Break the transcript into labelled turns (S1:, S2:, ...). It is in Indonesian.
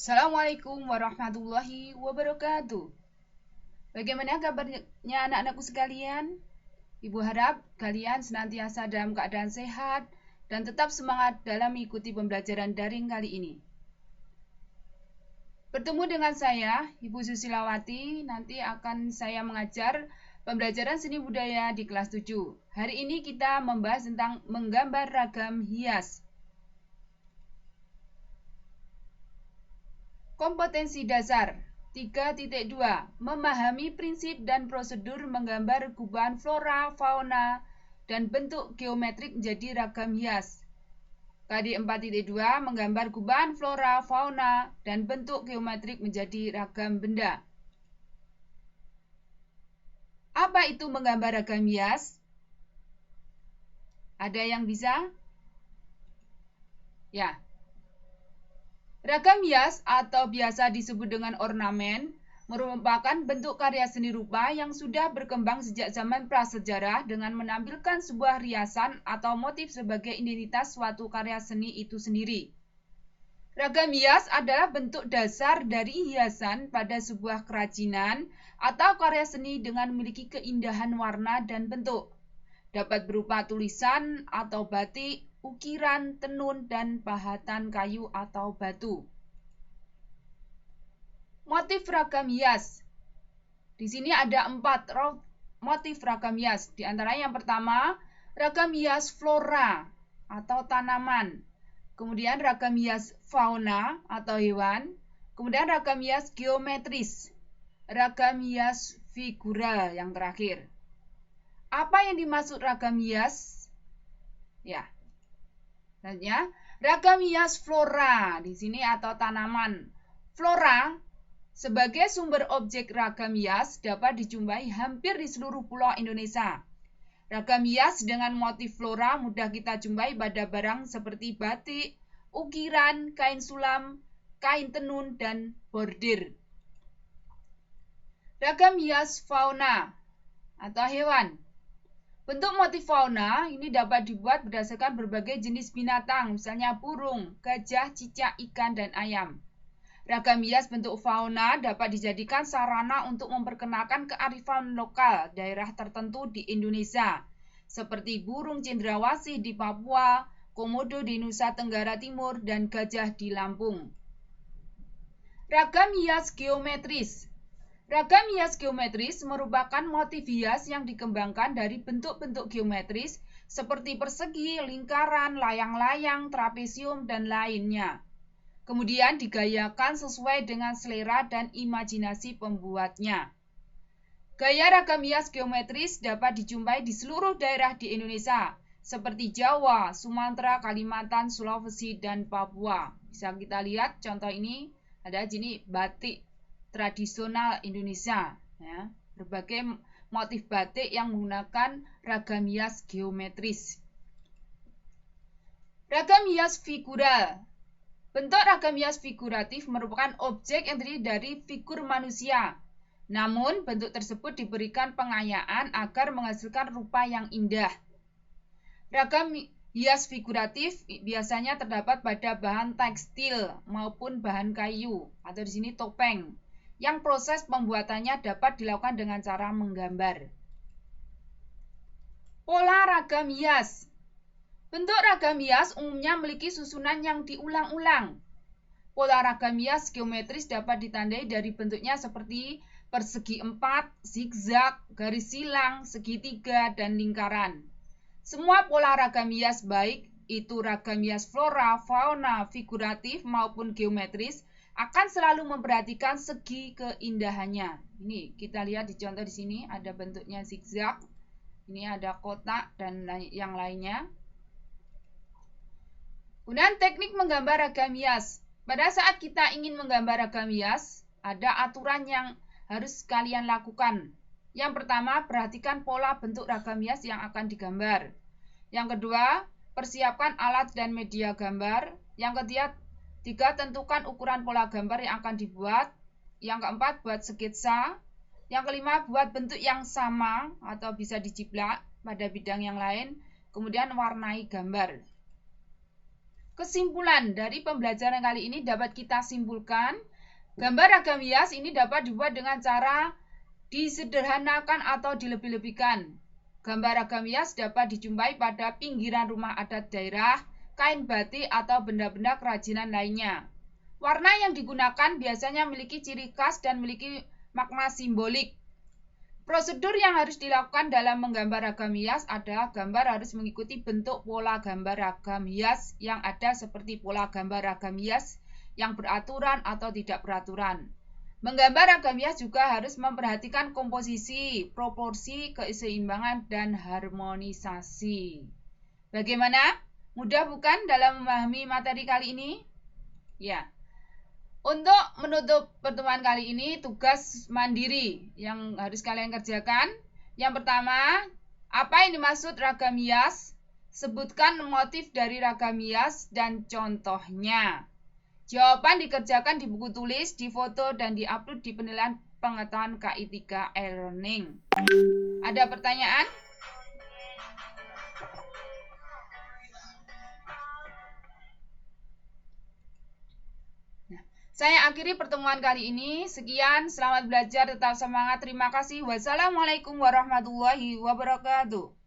S1: Assalamualaikum warahmatullahi wabarakatuh. Bagaimana kabarnya anak-anakku sekalian? Ibu harap kalian senantiasa dalam keadaan sehat dan tetap semangat dalam mengikuti pembelajaran daring kali ini. Bertemu dengan saya, Ibu Susilawati, nanti akan saya mengajar pembelajaran seni budaya di kelas 7. Hari ini kita membahas tentang menggambar ragam hias. Kompetensi dasar 3.2 Memahami prinsip dan prosedur menggambar gubahan flora, fauna, dan bentuk geometrik menjadi ragam hias. KD 4.2 Menggambar gubahan flora, fauna, dan bentuk geometrik menjadi ragam benda. Apa itu menggambar ragam hias? Ada yang bisa? Ya. Ragam hias atau biasa disebut dengan ornamen merupakan bentuk karya seni rupa yang sudah berkembang sejak zaman prasejarah dengan menampilkan sebuah riasan atau motif sebagai identitas suatu karya seni itu sendiri. Ragam hias adalah bentuk dasar dari hiasan pada sebuah kerajinan atau karya seni dengan memiliki keindahan warna dan bentuk. Dapat berupa tulisan atau batik, ukiran, tenun, dan pahatan kayu atau batu. Motif ragam hias. Di sini ada 4 motif ragam hias. Di antaranya yang pertama, ragam hias flora atau tanaman. Kemudian ragam hias fauna atau hewan. Kemudian ragam hias geometris. Ragam hias figural yang terakhir. Apa yang dimaksud ragam hias? Ya. Selanjutnya, ragam hias flora di sini atau tanaman. Flora sebagai sumber objek ragam hias dapat dijumpai hampir di seluruh pulau Indonesia. Ragam hias dengan motif flora mudah kita jumpai pada barang seperti batik, ukiran, kain sulam, kain tenun, dan bordir. Ragam hias fauna atau hewan. Bentuk motif fauna ini dapat dibuat berdasarkan berbagai jenis binatang, misalnya burung, gajah, cicak, ikan, dan ayam. Ragam hias bentuk fauna dapat dijadikan sarana untuk memperkenalkan kearifan lokal daerah tertentu di Indonesia, seperti burung cendrawasih di Papua, komodo di Nusa Tenggara Timur, dan gajah di Lampung. Ragam hias geometris. Ragam hias geometris merupakan motif hias yang dikembangkan dari bentuk-bentuk geometris seperti persegi, lingkaran, layang-layang, trapesium, dan lainnya. Kemudian digayakan sesuai dengan selera dan imajinasi pembuatnya. Gaya ragam hias geometris dapat dijumpai di seluruh daerah di Indonesia, seperti Jawa, Sumatera, Kalimantan, Sulawesi, dan Papua. Bisa kita lihat contoh ini, ada jenis batik tradisional Indonesia. Ya, berbagai motif batik yang menggunakan ragam hias geometris. Ragam hias figural. Bentuk ragam hias figuratif merupakan objek yang terdiri dari figur manusia. Namun, bentuk tersebut diberikan pengayaan agar menghasilkan rupa yang indah. Ragam hias figuratif biasanya terdapat pada bahan tekstil maupun bahan kayu, atau di sini topeng, yang proses pembuatannya dapat dilakukan dengan cara menggambar. Pola ragam hias. Bentuk ragam hias umumnya memiliki susunan yang diulang-ulang. Pola ragam hias geometris dapat ditandai dari bentuknya seperti persegi 4, zigzag, garis silang, segitiga, dan lingkaran. Semua pola ragam hias baik itu ragam hias flora, fauna, figuratif maupun geometris akan selalu memperhatikan segi keindahannya. Ini kita lihat di contoh di sini ada bentuknya zigzag, ini ada kotak dan yang lainnya. Kemudian teknik menggambar ragam hias. Pada saat kita ingin menggambar ragam hias, ada aturan yang harus kalian lakukan. Yang pertama, perhatikan pola bentuk ragam hias yang akan digambar. Yang kedua, persiapkan alat dan media gambar. Yang ketiga, tentukan ukuran pola gambar yang akan dibuat. Yang keempat, buat sketsa. Yang kelima, buat bentuk yang sama atau bisa dijiplak pada bidang yang lain. Kemudian warnai gambar. Kesimpulan dari pembelajaran kali ini dapat kita simpulkan, gambar ragam hias ini dapat dibuat dengan cara disederhanakan atau dilebih-lebihkan. Gambar ragam hias dapat dijumpai pada pinggiran rumah adat daerah, kain batik, atau benda-benda kerajinan lainnya. Warna yang digunakan biasanya memiliki ciri khas dan memiliki makna simbolik. Prosedur yang harus dilakukan dalam menggambar ragam hias adalah gambar harus mengikuti bentuk pola gambar ragam hias yang ada seperti pola gambar ragam hias yang beraturan atau tidak beraturan. Menggambar ragam hias juga harus memperhatikan komposisi, proporsi, keseimbangan, dan harmonisasi. Bagaimana? Mudah bukan dalam memahami materi kali ini? Ya. Untuk menutup pertemuan kali ini, tugas mandiri yang harus kalian kerjakan. Yang pertama, apa yang dimaksud ragam hias? Sebutkan motif dari ragam hias dan contohnya. Jawaban dikerjakan di buku tulis, difoto, dan diupload di penilaian pengetahuan KI 3 e-learning. Ada pertanyaan? Saya akhiri pertemuan kali ini. Sekian, selamat belajar, tetap semangat. Terima kasih. Wassalamualaikum warahmatullahi wabarakatuh.